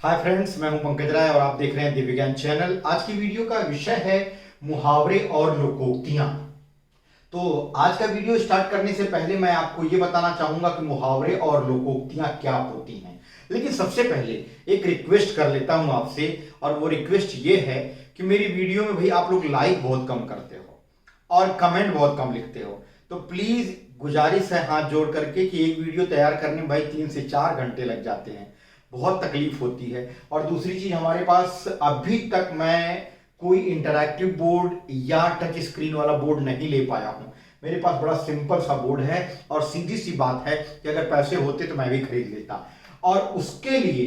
Hi friends, मैं हूं पंकज राय और आप देख रहे हैं दिव्य विज्ञान चैनल। आज की वीडियो का विषय है मुहावरे और लोकोक्तियां। तो आज का वीडियो स्टार्ट करने से पहले मैं आपको ये बताना चाहूंगा कि मुहावरे और लोकोक्तियां क्या होती हैं। लेकिन सबसे पहले एक रिक्वेस्ट कर लेता हूं आपसे, और वो रिक्वेस्ट ये है कि मेरी वीडियो में भाई आप लोग लाइक बहुत कम करते हो और कमेंट बहुत कम लिखते हो। तो प्लीज गुजारिश है हाथ जोड़ करके कि एक वीडियो तैयार करने में भाई 3 से 4 घंटे लग जाते हैं, बहुत तकलीफ होती है। और दूसरी चीज, हमारे पास अभी तक मैं कोई इंटरैक्टिव बोर्ड या टच स्क्रीन वाला बोर्ड नहीं ले पाया हूं। मेरे पास बड़ा सिंपल सा बोर्ड है और सीधी सी बात है कि अगर पैसे होते तो मैं भी खरीद लेता। और उसके लिए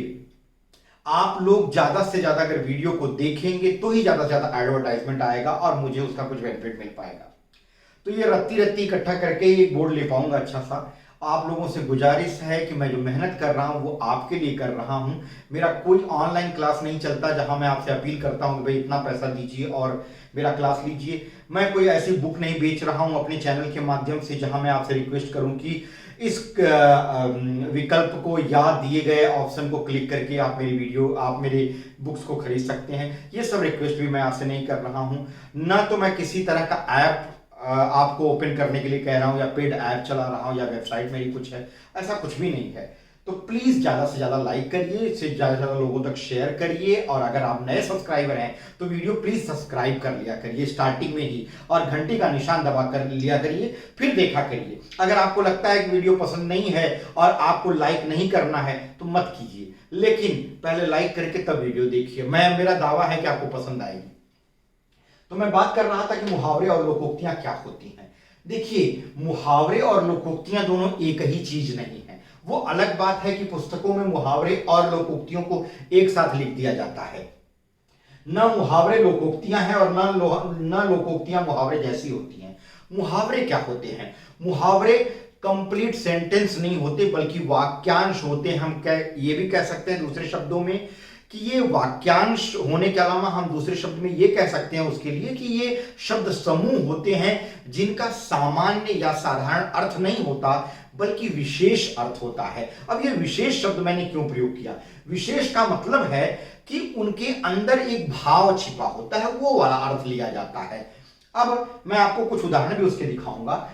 आप लोग ज्यादा से ज्यादा अगर वीडियो को देखेंगे तो ही ज्यादा से ज्यादा एडवर्टाइजमेंट आएगा और मुझे उसका कुछ बेनिफिट मिल पाएगा। तो ये रत्ती रत्ती इकट्ठा करके एक बोर्ड ले पाऊंगा अच्छा सा। आप लोगों से गुजारिश है कि मैं जो मेहनत कर रहा हूं वो आपके लिए कर रहा हूं। मेरा कोई ऑनलाइन क्लास नहीं चलता जहां मैं आपसे अपील करता हूं कि भाई इतना पैसा दीजिए और मेरा क्लास लीजिए। मैं कोई ऐसी बुक नहीं बेच रहा हूं अपने चैनल के माध्यम से जहां मैं आपसे रिक्वेस्ट करूं कि इस विकल्प को या दिए गए ऑप्शन को क्लिक करके आप मेरे बुक्स को खरीद सकते हैं। ये सब रिक्वेस्ट भी मैं आपसे नहीं कर रहा हूं। ना तो मैं किसी तरह का ऐप आपको ओपन करने के लिए कह रहा हूं या पेड ऐप चला रहा हूं या वेबसाइट मेरी कुछ है, ऐसा कुछ भी नहीं है। तो प्लीज ज्यादा से ज्यादा लाइक करिए, इसे ज्यादा से ज्यादा लोगों तक शेयर करिए। और अगर आप नए सब्सक्राइबर हैं तो वीडियो प्लीज सब्सक्राइब कर लिया करिए स्टार्टिंग में ही, और घंटी का निशान दबा कर लिया करिए, फिर देखा करिए। अगर आपको लगता है कि वीडियो पसंद नहीं है और आपको लाइक नहीं करना है तो मत कीजिए, लेकिन पहले लाइक करके तब वीडियो देखिए। मेरा दावा है कि आपको पसंद आएगी। तो मैं बात कर रहा था कि मुहावरे और लोकोक्तियां क्या होती हैं। देखिए, मुहावरे और लोकोक्तियां दोनों एक ही चीज नहीं है। वो अलग बात है कि पुस्तकों में मुहावरे और लोकोक्तियों को एक साथ लिख दिया जाता है। न मुहावरे लोकोक्तियां हैं और न लोकोक्तियां मुहावरे जैसी होती हैं। मुहावरे क्या होते हैं? मुहावरे कंप्लीट सेंटेंस नहीं होते बल्कि वाक्यांश होते हैं। हम ये भी कह सकते हैं दूसरे शब्दों में कि ये वाक्यांश होने के अलावा हम दूसरे शब्द में ये कह सकते हैं उसके लिए कि ये शब्द समूह होते हैं जिनका सामान्य या साधारण अर्थ नहीं होता बल्कि विशेष अर्थ होता है। अब ये विशेष शब्द मैंने क्यों प्रयोग किया? विशेष का मतलब है कि उनके अंदर एक भाव छिपा होता है, वो वाला अर्थ लिया जाता है। अब मैं आपको कुछ उदाहरण भी उसके दिखाऊंगा।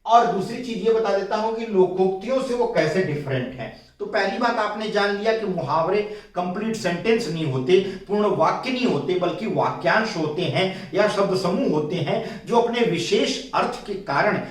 और दूसरी चीज ये बता देता हूं कि लोकोक्तियों से वो कैसे डिफरेंट हैं। तो पहली बात आपने जान लिया कि मुहावरे कंप्लीट सेंटेंस नहीं होते, पूर्ण वाक्य नहीं होते, बल्कि वाक्यांश होते हैं या शब्द समूह होते हैं जो अपने विशेष अर्थ के कारण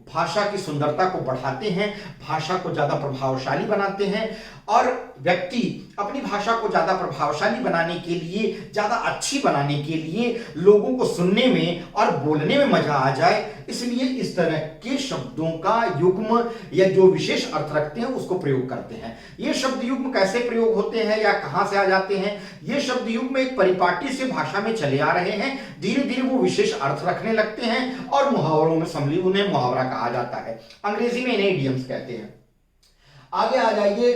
भाषा की सुंदरता को बढ़ाते हैं, भाषा को ज्यादा प्रभावशाली बनाते हैं। और व्यक्ति अपनी भाषा को ज्यादा प्रभावशाली बनाने के लिए, ज्यादा अच्छी बनाने के लिए, लोगों को सुनने में और बोलने में मजा आ जाए, इसलिए इस तरह के शब्दों का युग्म या जो विशेष अर्थ रखते हैं उसको प्रयोग करते हैं। ये शब्द युग्म कैसे प्रयोग होते हैं या कहां से आ जाते हैं? ये शब्द युग्म एक परिपाटी से भाषा में चले आ रहे हैं, धीरे धीरे वो विशेष अर्थ रखने लगते हैं और मुहावरों में सम्मिलित उन्हें मुहावरा कहा जाता है। अंग्रेजी में इन्हें इडियम्स कहते हैं। आगे आ जाइए।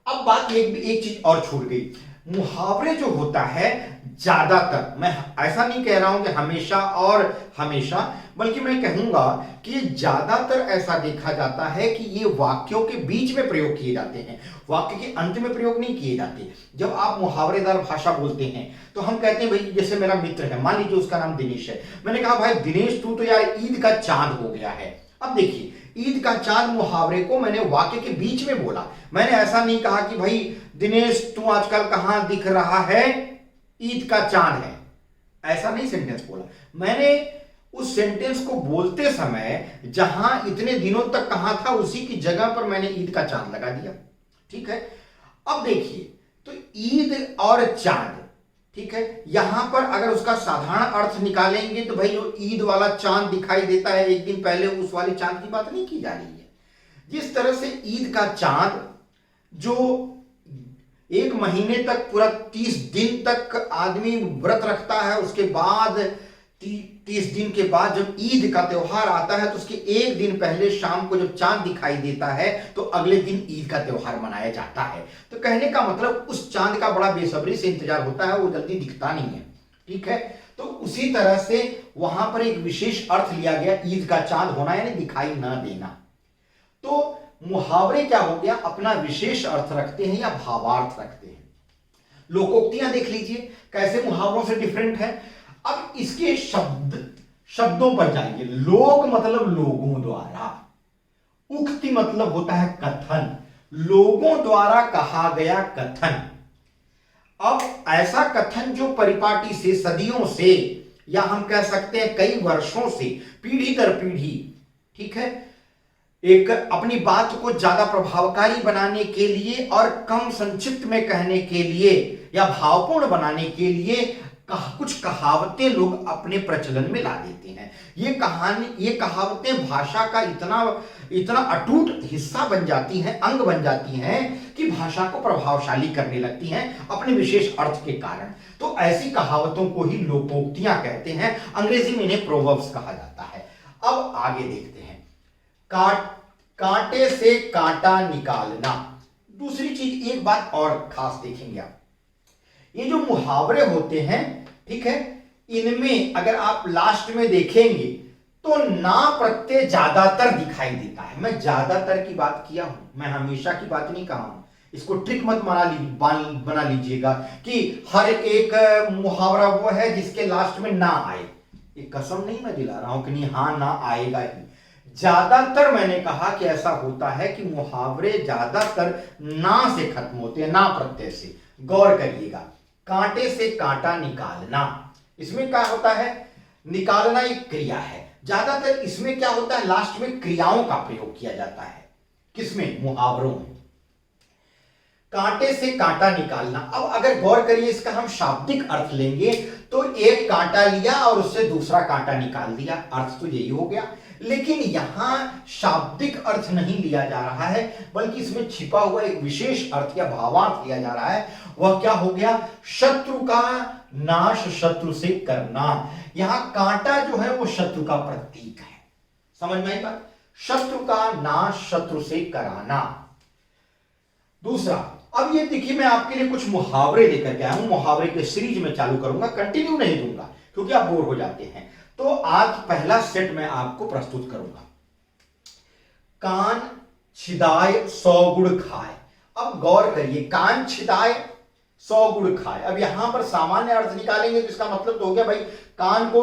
अब बात एक चीज और छूट गई। मुहावरे जो होता है ज्यादातर, मैं ऐसा नहीं कह रहा हूं कि हमेशा और हमेशा, बल्कि मैं कहूंगा कि ज्यादातर ऐसा देखा जाता है कि ये वाक्यों के बीच में प्रयोग किए जाते हैं, वाक्य के अंत में प्रयोग नहीं किए जाते। जब आप मुहावरेदार भाषा बोलते हैं तो हम कहते हैं, भाई जैसे मेरा मित्र है, मान लीजिए उसका नाम दिनेश है, मैंने कहा भाई दिनेश तू तो यार ईद का चांद हो गया है। अब देखिए, ईद का चांद मुहावरे को मैंने वाक्य के बीच में बोला। मैंने ऐसा नहीं कहा कि भाई दिनेश तू आजकल कहां दिख रहा है, ईद का चांद है, ऐसा नहीं सेंटेंस बोला। मैंने उस सेंटेंस को बोलते समय जहां इतने दिनों तक कहा था उसी की जगह पर मैंने ईद का चांद लगा दिया। ठीक है। अब देखिए, तो ईद और चांद, ठीक है, यहां पर अगर उसका साधारण अर्थ निकालेंगे तो भाई जो ईद वाला चांद दिखाई देता है एक दिन पहले, उस वाले चांद की बात नहीं की जा रही है। जिस तरह से ईद का चांद जो एक महीने तक, पूरा 30 दिन तक आदमी व्रत रखता है, उसके बाद 30 दिन के बाद जब ईद का त्योहार आता है तो उसके एक दिन पहले शाम को जब चांद दिखाई देता है तो अगले दिन ईद का त्योहार मनाया जाता है। तो कहने का मतलब उस चांद का बड़ा बेसब्री से इंतजार होता है, वो जल्दी दिखता नहीं है। ठीक है। तो उसी तरह से वहां पर एक विशेष अर्थ लिया गया, ईद का चांद होना यानी दिखाई ना देना। तो मुहावरे क्या हो गया, अपना विशेष अर्थ रखते हैं या भावार्थ रखते हैं। लोकोक्तियां देख लीजिए कैसे मुहावरों से डिफरेंट है। अब इसके शब्दों पर जाइए। लोक मतलब लोगों द्वारा, उक्ति मतलब होता है कथन, लोगों द्वारा कहा गया कथन। अब ऐसा कथन जो परिपाटी से, सदियों से, या हम कह सकते हैं कई वर्षों से, पीढ़ी दर पीढ़ी, ठीक है, एक अपनी बात को ज्यादा प्रभावकारी बनाने के लिए और कम संक्षिप्त में कहने के लिए या भावपूर्ण बनाने के लिए कुछ कहावतें लोग अपने प्रचलन में ला देते हैं। ये कहावतें भाषा का इतना अटूट हिस्सा बन जाती हैं, अंग बन जाती हैं कि भाषा को प्रभावशाली करने लगती हैं अपने विशेष अर्थ के कारण। तो ऐसी कहावतों को ही लोकोक्तियां कहते हैं, अंग्रेजी में इन्हें प्रोवर्ब्स कहा जाता है। अब आगे देखते हैं, कांटे से कांटा निकालना। दूसरी चीज, एक बात और खास देखेंगे आप, ये जो मुहावरे होते हैं, ठीक है, इनमें अगर आप लास्ट में देखेंगे तो ना प्रत्यय ज्यादातर दिखाई देता है। मैं ज्यादातर की बात किया हूं, मैं हमेशा की बात नहीं कहा हूं। इसको ट्रिक मत बना लीजिएगा कि हर एक मुहावरा वो है जिसके लास्ट में ना आए। एक कसम नहीं मैं दिला रहा हूं कि नहीं, हाँ ना आएगा ही। ज्यादातर मैंने कहा कि ऐसा होता है कि मुहावरे ज्यादातर ना से खत्म होते हैं, ना प्रत्यय से। गौर करिएगा, कांटे से कांटा निकालना, इसमें क्या होता है, निकालना एक क्रिया है। ज्यादातर इसमें क्या होता है, लास्ट में क्रियाओं का प्रयोग किया जाता है। किसमें, मुहावरों में। कांटे से कांटा निकालना। अब अगर गौर करिए, इसका हम शाब्दिक अर्थ लेंगे तो एक कांटा लिया और उससे दूसरा कांटा निकाल दिया, अर्थ तो यही हो गया। लेकिन यहां शाब्दिक अर्थ नहीं लिया जा रहा है, बल्कि इसमें छिपा हुआ एक विशेष अर्थ या भावार्थ लिया जा रहा है। वह क्या हो गया, शत्रु का नाश शत्रु से करना। यहां कांटा जो है वो शत्रु का प्रतीक है। समझ में आई बात, शत्रु का नाश शत्रु से कराना। दूसरा, अब ये देखिए, मैं आपके लिए कुछ मुहावरे लेकर के आया हूं। मुहावरे के सीरीज में चालू करूंगा, कंटिन्यू नहीं दूंगा क्योंकि आप बोर हो जाते हैं। तो आज पहला सेट मैं आपको प्रस्तुत करूंगा। कान छिदाए 100 गुड़ खाए। अब गौर करिए, कान छिदाए 100 गुड़ खाए। अब यहां पर सामान्य अर्थ निकालेंगे तो इसका मतलब तो हो गया भाई कान को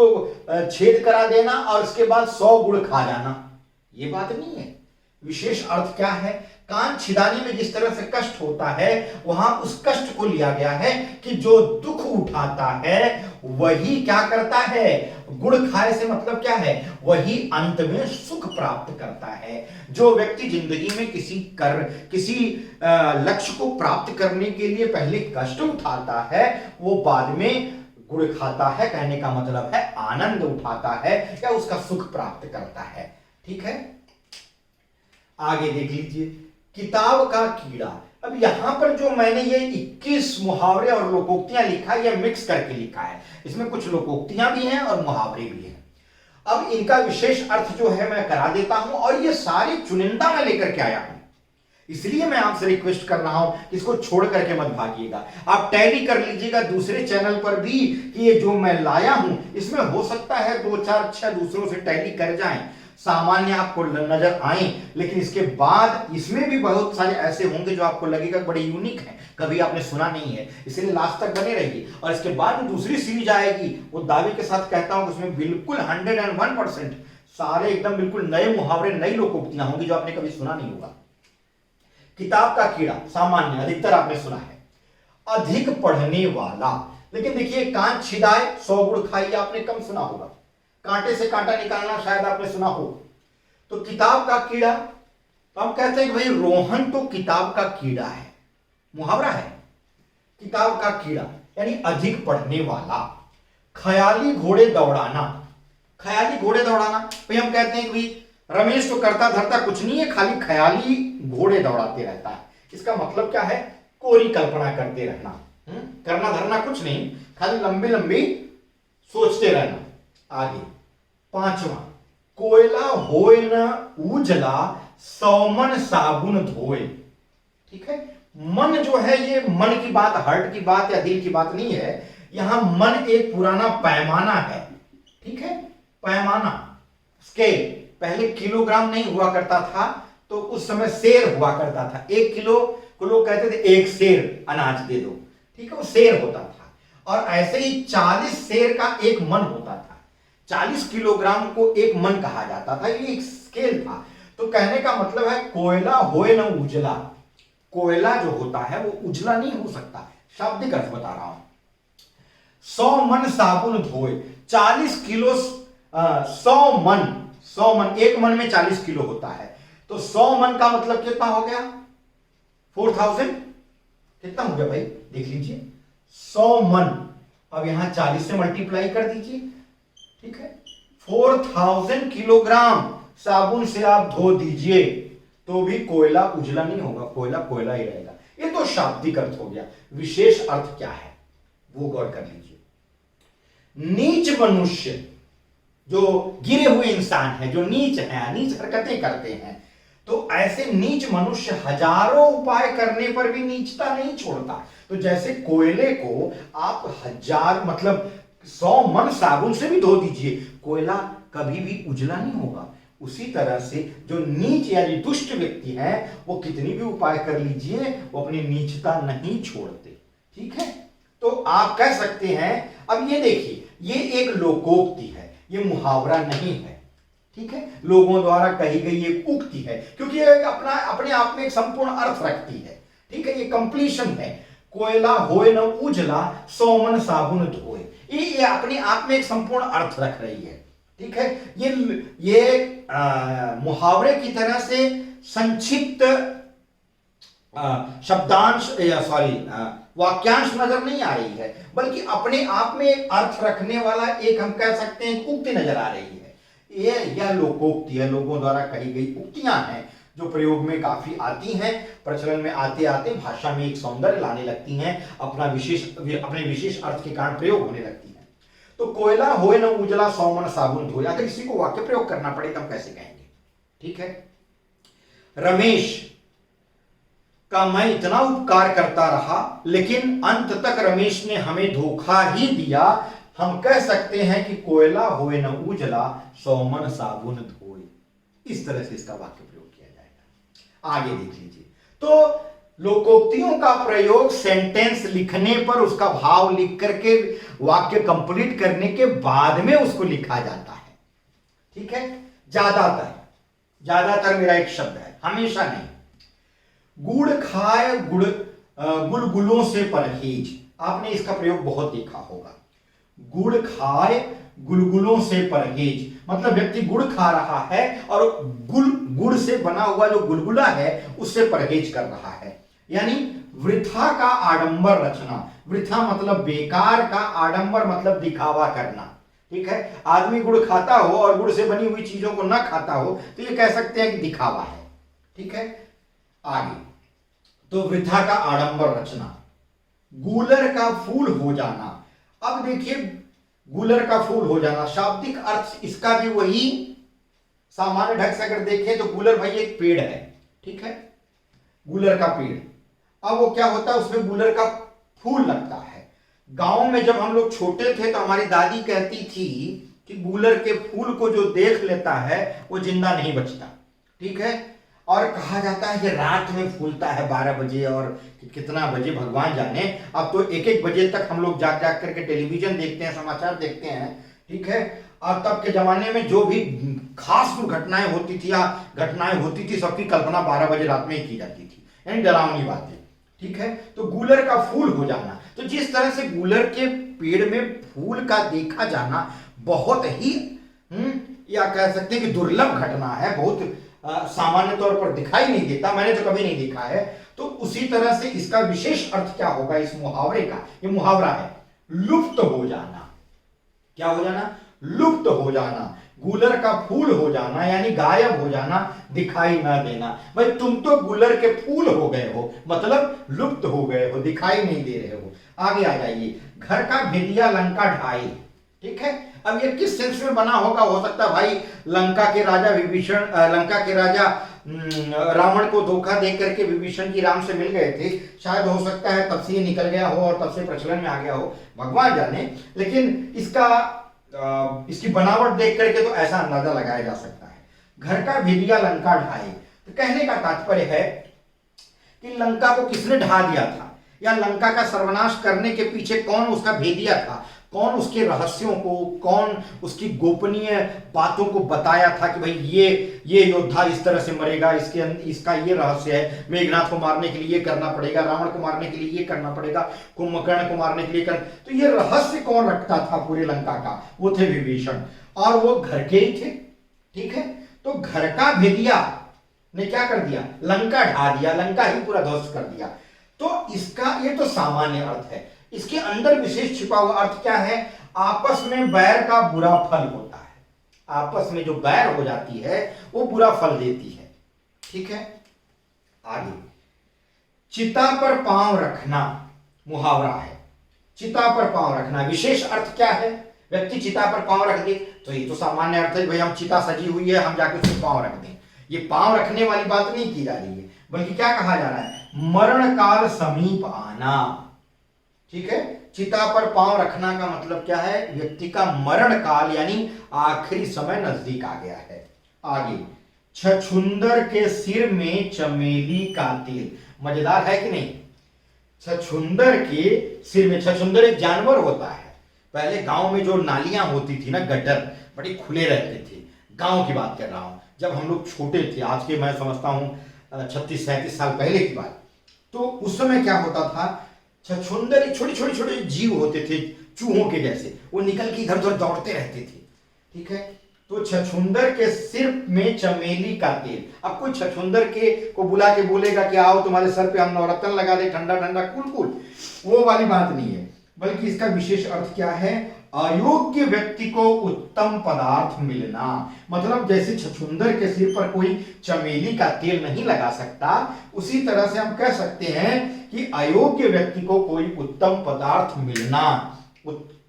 छेद करा देना और उसके बाद 100 गुड़ खा जाना। ये बात नहीं है। विशेष अर्थ क्या है, कान छिदाने में जिस तरह से कष्ट होता है, वहां उस कष्ट को लिया गया है कि जो दुख उठाता है वही क्या करता है, गुड़ खाए से मतलब क्या है, वही अंत में सुख प्राप्त करता है। जो व्यक्ति जिंदगी में किसी लक्ष्य को प्राप्त करने के लिए पहले कष्ट उठाता है, वो बाद में गुड़ खाता है। कहने का मतलब है आनंद उठाता है या उसका सुख प्राप्त करता है। ठीक है, आगे देख लीजिए, किताब का कीड़ा। अब यहां पर जो मैंने ये 21 मुहावरे और लोकोक्तियां लिखा है, ये मिक्स करके लिखा है। इसमें कुछ लोकोक्तियां भी हैं और मुहावरे भी हैं। अब इनका विशेष अर्थ जो है मैं करा देता हूं, और ये सारे चुनिंदा मैं लेकर के आया हूं, इसलिए मैं आपसे रिक्वेस्ट कर रहा हूं कि इसको छोड़ करके मत भागिएगा। आप टैली कर लीजिएगा दूसरे चैनल पर भी कि ये जो मैं लाया हूं इसमें हो सकता है 2-4-6 दूसरों से टैली कर जाएं, सामान्य आपको नजर आए, लेकिन इसके बाद इसमें भी बहुत सारे ऐसे होंगे जो आपको लगेगा बड़े यूनिक हैं, कभी आपने सुना नहीं है। इसलिए लास्ट तक बने रहिए। और इसके बाद दूसरी सीरीज आएगी, वो दावे के साथ कहता हूं कि उसमें बिल्कुल 101% सारे एकदम बिल्कुल नए मुहावरे, नई लोकोक्तियां होंगी जो आपने कभी सुना नहीं होगा। किताब का कीड़ा सामान्य, अधिकतर आपने सुना है। अधिक पढ़ने वाला, लेकिन देखिए, कान छिदाए 100 गुड़ खाइए आपने कम सुना होगा। कांटे से कांटा निकालना शायद आपने सुना हो। तो किताब का कीड़ा, तो हम कहते हैं कि भाई रोहन तो किताब का कीड़ा है, मुहावरा है। किताब का कीड़ा यानी अधिक पढ़ने वाला। ख्याली घोड़े दौड़ाना। ख्याली घोड़े दौड़ाना भाई हम कहते हैं कि भाई रमेश तो करता धरता कुछ नहीं है, खाली ख्याली घोड़े दौड़ाते रहता है। इसका मतलब क्या है, कोरी कल्पना करते रहना, करना धरना कुछ नहीं, खाली लंबी लंबी सोचते रहना। आगे पांचवा, कोयला होए न उजला 100 मन साबुन धोए। ठीक है, मन जो है ये मन की बात, हार्ट की बात या दिल की बात नहीं है। यहां मन एक पुराना पैमाना है। ठीक है, पैमाना, स्केल। पहले किलोग्राम नहीं हुआ करता था, तो उस समय सेर हुआ करता था। 1 किलो को लोग कहते थे 1 सेर अनाज दे दो। ठीक है, वो सेर होता था। और ऐसे ही 40 सेर का एक मन होता था। 40 किलोग्राम को एक मन कहा जाता था, ये एक स्केल था। तो कहने का मतलब है कोयला होए न उजला, कोयला जो होता है वो उजला नहीं हो सकता। शाब्दिक अर्थ बता रहा हूं। 100 मन साबुन धोए, 40 किलो 100 मन, एक मन में 40 किलो होता है, तो 100 मन का मतलब कितना हो गया? 4000। कितना हो गया भाई, देख लीजिए, 100 मन। अब यहां 40 से मल्टीप्लाई कर दीजिए, ठीक है। 4000 किलोग्राम साबुन से आप धो दीजिए तो भी कोयला उजला नहीं होगा, कोयला कोयला ही रहेगा। ये तो शाब्दिक अर्थ हो गया। विशेष अर्थ क्या है वो गौर कर लीजिए। नीच मनुष्य, जो गिरे हुए इंसान है, जो नीच है, नीच हरकतें करते हैं, तो ऐसे नीच मनुष्य हजारों उपाय करने पर भी नीचता नहीं छोड़ता। तो जैसे कोयले को आप 1000 मतलब 100 मन साबुन से भी धो दीजिए, कोयला कभी भी उजला नहीं होगा। उसी तरह से जो नीच यानी दुष्ट व्यक्ति है, वो कितनी भी उपाय कर लीजिए, वो अपनी नीचता नहीं छोड़ते। ठीक है, तो आप कह सकते हैं। अब ये देखिए, ये एक लोकोक्ति है, ये मुहावरा नहीं है। ठीक है, लोगों द्वारा कही गई एक उक्ति है, क्योंकि ये अपना अपने आप में एक संपूर्ण अर्थ रखती है। ठीक है, ये कंप्लीशन है। कोयला होए न उजला, 100 मन साबुन धोए, ये अपने आप में एक संपूर्ण अर्थ रख रही है। ठीक है, ये मुहावरे की तरह से संक्षिप्त शब्दांश या वाक्यांश नजर नहीं आ रही है, बल्कि अपने आप में एक अर्थ रखने वाला एक, हम कह सकते हैं, उक्ति नजर आ रही है। यह लोकोक्ति है, लोगों द्वारा कही गई उक्तियां हैं जो प्रयोग में काफी आती हैं, प्रचलन में आते आते भाषा में एक सौंदर्य लाने लगती हैं, अपने विशेष अर्थ के कारण प्रयोग होने लगती हैं। तो कोयला होए न उजला, 100 मन साबुन धोए, अगर इसी को वाक्य प्रयोग करना पड़े तो हम कैसे कहेंगे? ठीक है, रमेश का मैं इतना उपकार करता रहा, लेकिन अंत तक रमेश ने हमें धोखा ही दिया। हम कह सकते हैं कि कोयला होए न उजला, 100 मन साबुन धोए। इस तरह से इसका वाक्य प्रयोग किया जाएगा। आगे देख लीजिए। तो लोकोक्तियों का प्रयोग सेंटेंस लिखने पर उसका भाव लिख करके वाक्य कंप्लीट करने के बाद में उसको लिखा जाता है। ठीक है, ज्यादातर मेरा एक शब्द है, हमेशा नहीं। गुड़ खाए गुलगुलों से परहेज, आपने इसका प्रयोग बहुत देखा होगा। गुड़ खाए गुलगुलों से परहेज, मतलब व्यक्ति गुड़ खा रहा है और गुड़ से बना हुआ जो गुलगुला है उससे परहेज कर रहा है। यानी वृथा का आडंबर रचना, वृथा मतलब बेकार का, आडंबर मतलब दिखावा करना। ठीक है, आदमी गुड़ खाता हो और गुड़ से बनी हुई चीजों को ना खाता हो तो ये कह सकते हैं कि दिखावा है। ठीक है, आगे तो वृथा का आडंबर रचना, गूलर का फूल हो जाना। अब देखिए, गूलर का फूल हो जाना, शाब्दिक अर्थ इसका भी वही। सामान्य ढंग से अगर देखें तो गूलर भाई एक पेड़ है। ठीक है, गूलर का पेड़, अब वो क्या होता है, उसमें गूलर का फूल लगता है। गांव में जब हम लोग छोटे थे तो हमारी दादी कहती थी कि गूलर के फूल को जो देख लेता है वो जिंदा नहीं बचता। ठीक है, और कहा जाता है कि रात में फूलता है 12 बजे और कितना बजे भगवान जाने। अब तो 1-1 बजे तक हम लोग जाग जाग करके टेलीविजन देखते हैं, समाचार देखते हैं। ठीक है, और तब के जमाने में जो भी खास दुर्घटनाएं होती थी या घटनाएं होती थी, सबकी कल्पना 12 बजे रात में ही की जाती थी, यानी डरावनी बातें। ठीक है, तो गूलर का फूल हो जाना, तो जिस तरह से गूलर के पेड़ में फूल का देखा जाना बहुत ही या कह सकते हैं कि दुर्लभ घटना है, बहुत सामान्य तौर पर दिखाई नहीं देता, मैंने तो कभी नहीं देखा है। तो उसी तरह से इसका विशेष अर्थ क्या होगा इस मुहावरे का? ये मुहावरा है लुप्त हो जाना। क्या हो जाना? लुप्त हो जाना। गूलर का फूल हो जाना यानी गायब हो जाना, दिखाई ना देना। भाई तुम तो गूलर के फूल हो गए हो, मतलब लुप्त हो गए हो, दिखाई नहीं दे रहे हो। आगे आ जाइए, घर का भेदिया लंका ढाई। ठीक है, अब ये किस सेंस में बना होगा? हो सकता है भाई लंका के राजा विभीषण, लंका के राजा रावण को धोखा दे करके विभीषण जी राम से मिल गए थे, शायद हो सकता है तब से ये निकल गया हो और तब से प्रचलन में आ गया हो, भगवान जाने। लेकिन इसकी बनावट देख करके तो ऐसा अंदाजा लगाया जा सकता है। घर का भेदिया लंका ढाए, तो कहने का तात्पर्य है कि लंका को किसने ढा दिया था? या लंका का सर्वनाश करने के पीछे कौन उसका भेदिया था, कौन उसके रहस्यों को, कौन उसकी गोपनीय बातों को बताया था कि भाई ये योद्धा इस तरह से मरेगा, इसका ये रहस्य है, मेघनाथ को मारने के लिए ये करना पड़ेगा, रावण को मारने के लिए ये करना पड़ेगा, कुंभकर्ण को मारने के लिए तो ये रहस्य कौन रखता था पूरे लंका का? वो थे विभीषण, और वो घर के ही थे। ठीक है, तो घर का भेदिया ने क्या कर दिया? लंका ढा दिया, लंका ही पूरा ध्वस्त कर दिया। तो इसका ये तो सामान्य अर्थ है, इसके अंदर विशेष छिपा हुआ अर्थ क्या है? आपस में बैर का बुरा फल होता है, आपस में जो बैर हो जाती है वो बुरा फल देती है। ठीक है, आगे चिता पर पांव रखना मुहावरा है। चिता पर पांव रखना विशेष अर्थ क्या है? व्यक्ति चिता पर पांव रख दे तो ये तो सामान्य अर्थ है, भाई हम चिता सजी हुई है, हम जाके उसमें पांव रख दें। ये पांव रखने वाली बात नहीं की जा रही है, बल्कि क्या कहा जा रहा है? मरण काल समीप आना। ठीक है, चिता पर पांव रखना का मतलब क्या है? व्यक्ति का मरण काल यानी आखिरी समय नजदीक आ गया है। आगे छछुंदर के सिर में चमेली का तेल। मजेदार है कि नहीं? छछुंदर के सिर में, छछुंदर एक जानवर होता है। पहले गांव में जो नालियां होती थी ना, गटर बड़े खुले रहते थे, गांव की बात कर रहा हूं, जब हम लोग छोटे थे, आज के मैं समझता हूं 36-37 साल पहले की बात। तो उस समय क्या होता था? छछुंदर छोटे छोटे छोटे जीव होते थे, चूहों के जैसे, वो निकल के इधर उधर दौड़ते रहते थे। ठीक है, तो छछुंदर के सिर में चमेली का तेल। अब कोई छछुंदर के को बुला के बोलेगा कि आओ तुम्हारे सर पे हम नवरत्न लगा दे, ठंडा ठंडा कूल कूल, वो वाली बात नहीं है, बल्कि इसका विशेष अर्थ क्या है? अयोग्य व्यक्ति को उत्तम पदार्थ मिलना। मतलब जैसे छछुंदर के सिर पर कोई चमेली का तेल नहीं लगा सकता, उसी तरह से हम कह सकते हैं कि अयोग्य व्यक्ति को कोई उत्तम पदार्थ मिलना।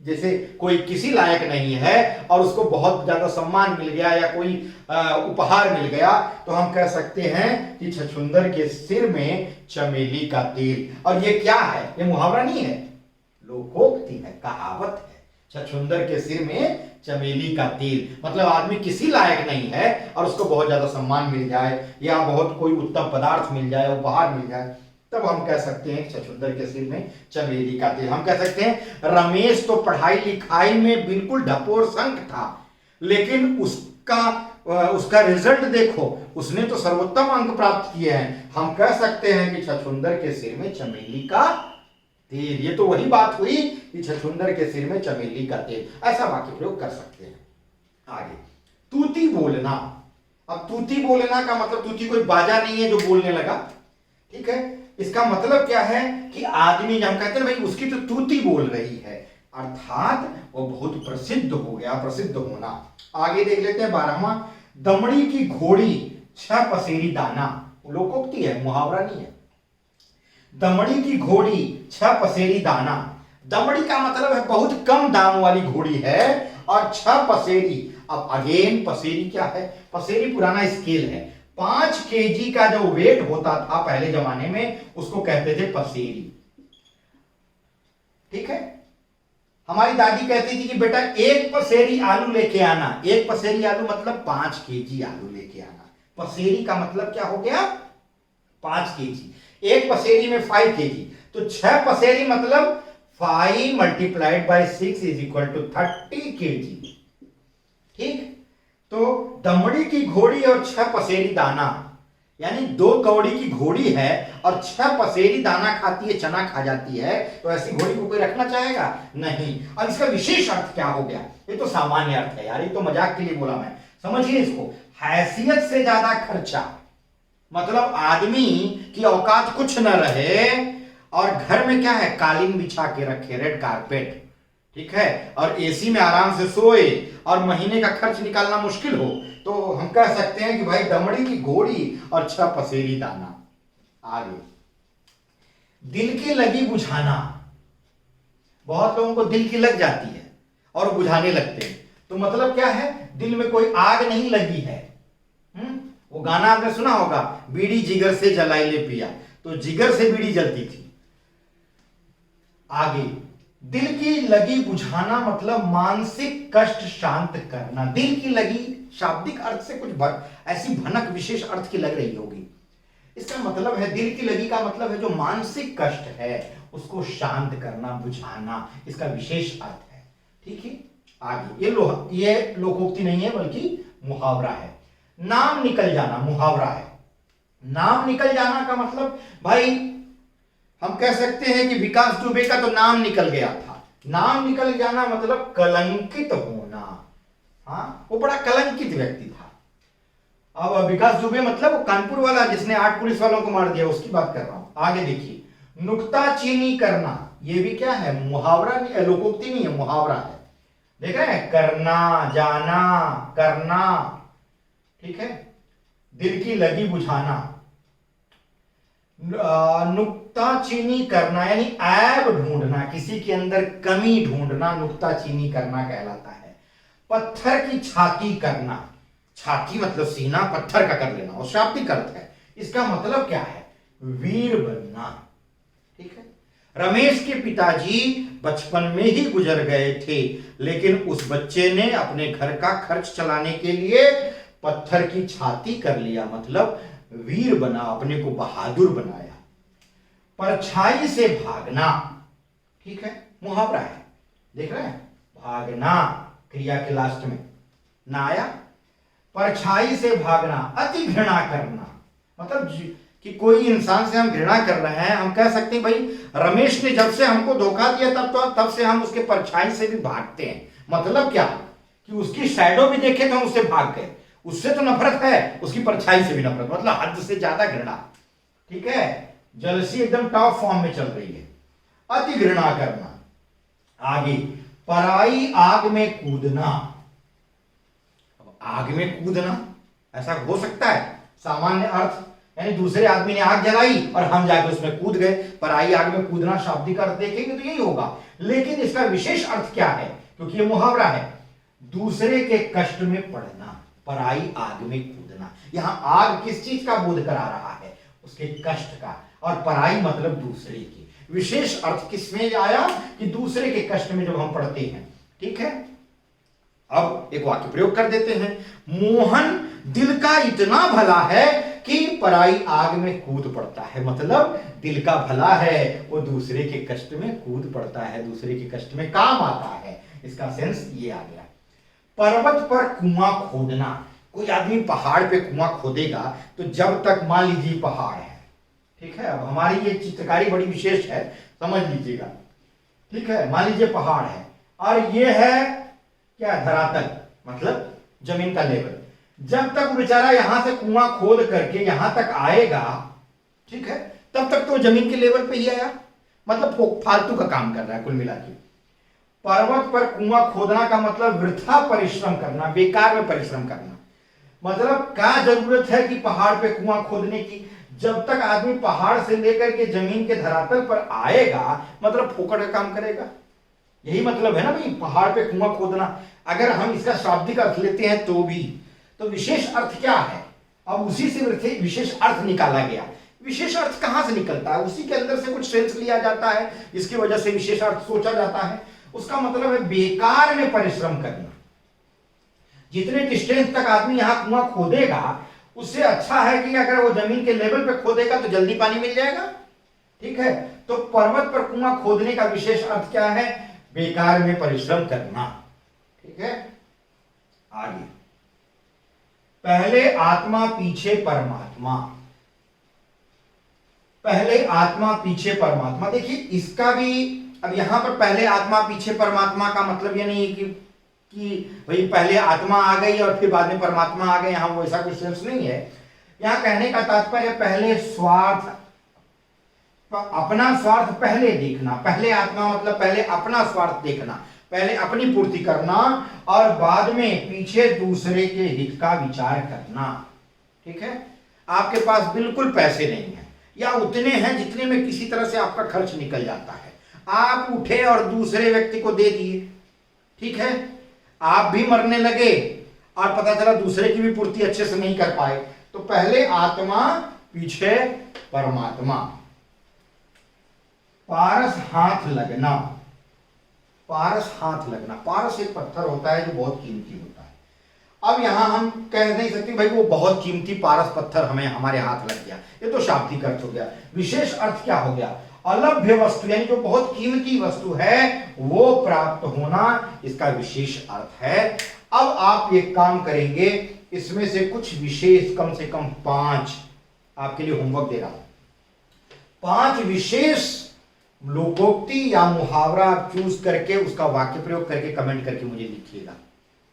जैसे कोई किसी लायक नहीं है और उसको बहुत ज्यादा सम्मान मिल गया या कोई उपहार मिल गया, तो हम कह सकते हैं कि छछुंदर के सिर में चमेली का तेल। और ये क्या है? ये मुहावरा नहीं है, लोकोक्ति है, कहावत है। छछुंदर के सिर में चमेली का तेल मतलब आदमी किसी लायक नहीं है और उसको बहुत ज्यादा सम्मान मिल जाए या बहुत कोई उत्तम पदार्थ मिल जाए, उपहार मिल जाए, तब हम कह सकते हैं कि छछुंदर के सिर में चमेली का तेल। हम कह सकते हैं रमेश तो पढ़ाई लिखाई में बिल्कुल ढपोर संख था, लेकिन उसका रिजल्ट देखो, उसने तो सर्वोत्तम अंक प्राप्त किए हैं। हम कह सकते हैं कि छछुंदर के सिर में चमेली का तेल। ये तो वही बात हुई कि छछुंदर के सिर में चमेली का तेल, ऐसा वाक्य प्रयोग कर सकते हैं। आगे तूती बोलना। अब तूती बोलना का मतलब, तूती कोई बाजा नहीं है जो बोलने लगा। ठीक है, इसका मतलब क्या है कि आदमी, जब हम कहते हैं भाई उसकी तो तूती बोल रही है, अर्थात वो बहुत प्रसिद्ध हो गया, प्रसिद्ध होना। आगे देख लेते हैं 12वां, दमड़ी की घोड़ी 6 पसेरी दाना। लोकोक्ति है, मुहावरा नहीं है। दमड़ी की घोड़ी 6 पसेरी दाना। दमड़ी का मतलब है बहुत कम दाम वाली घोड़ी है, और 6 पसेरी। अब अगेन पसेरी क्या है? पसेरी पुराना स्केल है। 5 केजी का जो वेट होता था पहले जमाने में, उसको कहते थे पसेरी। ठीक है, हमारी दादी कहती थी कि बेटा 1 पसेरी आलू लेके आना। 1 पसेरी आलू मतलब 5 केजी आलू लेके आना। पसेरी का मतलब क्या हो गया? 5 केजी। 1 पसेरी में 5 केजी, तो 6 पसेरी मतलब 5 × 6 = 30 केजी। ठीक, तो दमड़ी की घोड़ी और 6 पसेरी दाना, यानी 2 कौड़ी की घोड़ी है और 6 पसेरी दाना खाती है, चना खा जाती है, तो ऐसी घोड़ी को कोई रखना चाहेगा? नहीं। अब इसका विशेष अर्थ क्या हो गया? ये तो सामान्य अर्थ है यार, ये तो मजाक के लिए बोला मैं, समझिए इसको। हैसियत से ज्यादा खर्चा, मतलब आदमी की औकात कुछ न रहे और घर में क्या है, कालीन बिछा के रखे, रेड कारपेट, ठीक है, और एसी में आराम से सोए और महीने का खर्च निकालना मुश्किल हो, तो हम कह सकते हैं कि भाई दमड़ी की घोड़ी और 6 पसेरी दाना। आगे दिल की लगी बुझाना। बहुत लोगों को दिल की लग जाती है और बुझाने लगते हैं, तो मतलब क्या है? दिल में कोई आग नहीं लगी है। वो गाना आपने सुना होगा, बीड़ी जिगर से जलाई ले पिया, तो जिगर से बीड़ी जलती थी। आगे दिल की लगी बुझाना मतलब मानसिक कष्ट शांत करना। दिल की लगी शाब्दिक अर्थ से कुछ ऐसी भनक विशेष अर्थ की लग रही होगी। इसका मतलब है, दिल की लगी का मतलब है जो मानसिक कष्ट है उसको शांत करना, बुझाना, इसका विशेष अर्थ है। ठीक है, आगे ये लोकोक्ति नहीं है बल्कि मुहावरा है। नाम निकल जाना मुहावरा है। नाम निकल जाना का मतलब भाई हम कह सकते हैं कि विकास दुबे का तो नाम निकल गया था। नाम निकल जाना मतलब कलंकित होना। हाँ, वो बड़ा कलंकित व्यक्ति था। अब विकास दुबे मतलब वो कानपुर वाला जिसने 8 पुलिस वालों को मार दिया, उसकी बात कर रहा हूं। आगे देखिए, नुक्ताचीनी करना, ये भी क्या है, मुहावरा नहीं, लोकोक्ति नहीं है, मुहावरा है। देख रहे हैं, करना, जाना, करना। ठीक है, दिल की लगी बुझाना। नुक्ताचीनी करना यानी ऐब ढूंढना, किसी के अंदर कमी ढूंढना, नुक्ताचीनी करना कहलाता है। पत्थर की छाती करना, छाती मतलब सीना, पत्थर का कर लेना, और शाब्दिक अर्थ है। इसका मतलब क्या है, वीर बनना। ठीक है, रमेश के पिताजी बचपन में ही गुजर गए थे, लेकिन उस बच्चे ने अपने घर का खर्च चलाने के लिए पत्थर की छाती कर लिया, मतलब वीर बना, अपने को बहादुर बनाया। परछाई से भागना, ठीक है, मुहावरा है। देख रहे हैं, भागना क्रिया के लास्ट में ना आया। परछाई से भागना, अति घृणा करना, मतलब कि कोई इंसान से हम घृणा कर रहे हैं, हम कह सकते हैं भाई रमेश ने जब से हमको धोखा दिया तब से हम उसके परछाई से भी भागते हैं। मतलब क्या कि उसकी शैडो भी देखे तो हम उससे भाग गए। उससे तो नफरत है, उसकी परछाई से भी नफरत, मतलब हद से ज्यादा घृणा। ठीक है, जलसी एकदम टॉप फॉर्म में चल रही है। अति घृणा करना। आगे, पराई आग में कूदना। आग में कूदना ऐसा हो सकता है, सामान्य अर्थ यानी दूसरे आदमी ने आग जलाई और हम जाके उसमें कूद गए। पराई आग में कूदना शाब्दिक अर्थ देखेंगे तो यही होगा, लेकिन इसका विशेष अर्थ क्या है, क्योंकि ये मुहावरा है, दूसरे के कष्ट में पड़ना, पराई आग में कूदना। यहां आग किस चीज का बोध करा रहा है, उसके कष्ट का, और पराई मतलब दूसरे की। विशेष अर्थ किसमें आया कि दूसरे के कष्ट में जब हम पड़ते हैं। ठीक है, अब एक वाक्य प्रयोग कर देते हैं। मोहन दिल का इतना भला है कि पराई आग में कूद पड़ता है, मतलब दिल का भला है, वो दूसरे के कष्ट में कूद पड़ता है, दूसरे के कष्ट में काम आता है। इसका सेंस ये आ गया। पर्वत पर कुआं खोदना, कोई आदमी पहाड़ पे कुआं खोदेगा तो जब तक, मान लीजिए पहाड़ है, ठीक है, अब हमारी ये चित्रकारी बड़ी विशेष है, समझ लीजिएगा। ठीक है, मान लीजिए पहाड़ है और ये है क्या, धरातल, मतलब जमीन का लेवल। जब तक बेचारा यहां से कुआं खोद करके यहां तक आएगा, ठीक है, तब तक तो जमीन के लेवल पे ही आया, मतलब फालतू का काम कर रहा है कुल मिला के। पर्वत पर कुआं खोदना का मतलब वृथा परिश्रम करना, बेकार में परिश्रम करना। मतलब क्या जरूरत है कि पहाड़ पे कुआं खोदने की, जब तक आदमी पहाड़ से लेकर के जमीन के धरातल पर आएगा, मतलब फोकट का काम करेगा। यही मतलब है ना भाई, पहाड़ पे कुआं खोदना। अगर हम इसका शाब्दिक अर्थ लेते हैं तो भी, तो विशेष अर्थ क्या है, अब उसी से विशेष अर्थ निकाला गया। विशेष अर्थ कहां से निकलता है, उसी के अंदर से कुछ सेंस लिया जाता है, इसकी वजह से विशेष अर्थ सोचा जाता है। उसका मतलब है बेकार में परिश्रम करना। जितने डिस्टेंस तक आदमी यहां कुआं खोदेगा, उससे अच्छा है कि अगर वो जमीन के लेवल पे खोदेगा तो जल्दी पानी मिल जाएगा। ठीक है, तो पर्वत पर कुआं खोदने का विशेष अर्थ क्या है, बेकार में परिश्रम करना। ठीक है, आगे, पहले आत्मा पीछे परमात्मा। पहले आत्मा पीछे परमात्मा, देखिए इसका भी, अब यहां पर पहले आत्मा पीछे परमात्मा का मतलब ये नहीं कि भाई पहले आत्मा आ गई और फिर बाद में परमात्मा आ गए, यहां वैसा कुछ सेंस नहीं है। यहां कहने का तात्पर्य पहले स्वार्थ, अपना स्वार्थ पहले देखना। पहले आत्मा मतलब पहले अपना स्वार्थ देखना, पहले अपनी पूर्ति करना, और बाद में पीछे दूसरे के हित का विचार करना। ठीक है, आपके पास बिल्कुल पैसे नहीं है, या उतने हैं जितने में किसी तरह से आपका खर्च निकल जाता है, आप उठे और दूसरे व्यक्ति को दे दिए। ठीक है, आप भी मरने लगे और पता चला दूसरे की भी पूर्ति अच्छे से नहीं कर पाए। तो पहले आत्मा पीछे परमात्मा। पारस हाथ लगना, पारस हाथ लगना, पारस एक पत्थर होता है जो बहुत कीमती होता है। अब यहां हम कह नहीं सकते भाई वो बहुत कीमती पारस पत्थर हमें हमारे हाथ लग गया, ये तो शाब्दिक अर्थ हो गया। विशेष अर्थ क्या हो गया, अलभ्य वस्तु यानी जो बहुत कीमती वस्तु है वो प्राप्त होना इसका विशेष अर्थ है। अब आप एक काम करेंगे, इसमें से कुछ विशेष कम से कम 5 आपके लिए होमवर्क दे रहा हूं, 5 विशेष लोकोक्ति या मुहावरा आप चूज करके उसका वाक्य प्रयोग करके कमेंट करके मुझे लिखिएगा,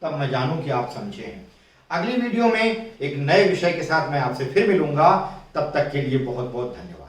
तब मैं जानूं कि आप समझे हैं। अगली वीडियो में एक नए विषय के साथ मैं आपसे फिर मिलूंगा, तब तक के लिए बहुत बहुत धन्यवाद।